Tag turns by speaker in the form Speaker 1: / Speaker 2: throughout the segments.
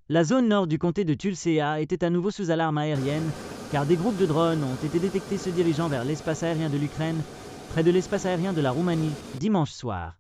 Speaker 1: La zone nord du comté de Tulcea était à nouveau sous alarme aérienne, car des groupes de drones ont été détectés se dirigeant vers l'espace aérien de l'Ukraine, près de l'espace aérien de la Roumanie, dimanche soir.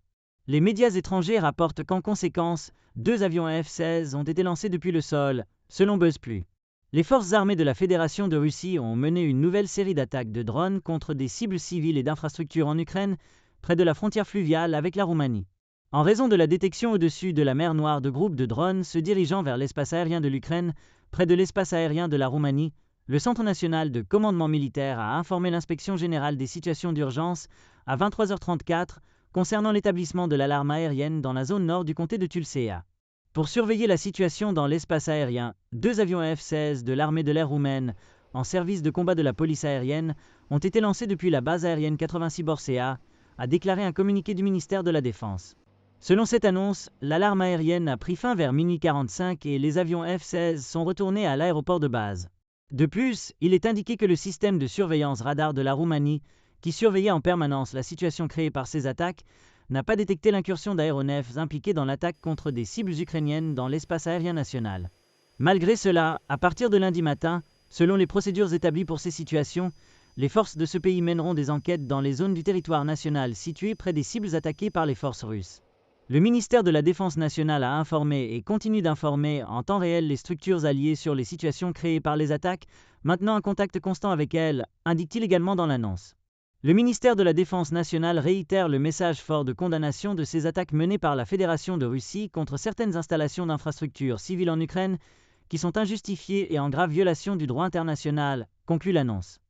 Speaker 1: Les médias étrangers rapportent qu'en conséquence, 2 avions F-16 ont été lancés depuis le sol, selon BuzzPlus. Les forces armées de la Fédération de Russie ont mené une nouvelle série d'attaques de drones contre des cibles civiles et d'infrastructures en Ukraine, près de la frontière fluviale avec la Roumanie. En raison de la détection au-dessus de la mer Noire de groupes de drones se dirigeant vers l'espace aérien de l'Ukraine, près de l'espace aérien de la Roumanie, le Centre national de commandement militaire a informé l'inspection générale des situations d'urgence à 23h34 concernant l'établissement de l'alarme aérienne dans la zone nord du comté de Tulcea. Pour surveiller la situation dans l'espace aérien, 2 avions F-16 de l'armée de l'air roumaine, en service de combat de la police aérienne, ont été lancés depuis la base aérienne 86 Borcea, a déclaré un communiqué du ministère de la Défense. Selon cette annonce, l'alarme aérienne a pris fin vers minuit 45 et les avions F-16 sont retournés à l'aéroport de base. De plus, il est indiqué que le système de surveillance radar de la Roumanie, qui surveillait en permanence la situation créée par ces attaques, n'a pas détecté l'incursion d'aéronefs impliqués dans l'attaque contre des cibles ukrainiennes dans l'espace aérien national. Malgré cela, à partir de lundi matin, selon les procédures établies pour ces situations, les forces de ce pays mèneront des enquêtes dans les zones du territoire national situées près des cibles attaquées par les forces russes. Le ministère de la Défense nationale a informé et continue d'informer en temps réel les structures alliées sur les situations créées par les attaques, maintenant un contact constant avec elles, indique-t-il également dans l'annonce. Le ministère de la Défense nationale réitère le message fort de condamnation de ces attaques menées par la Fédération de Russie contre certaines installations d'infrastructures civiles en Ukraine qui sont injustifiées et en grave violation du droit international, conclut l'annonce.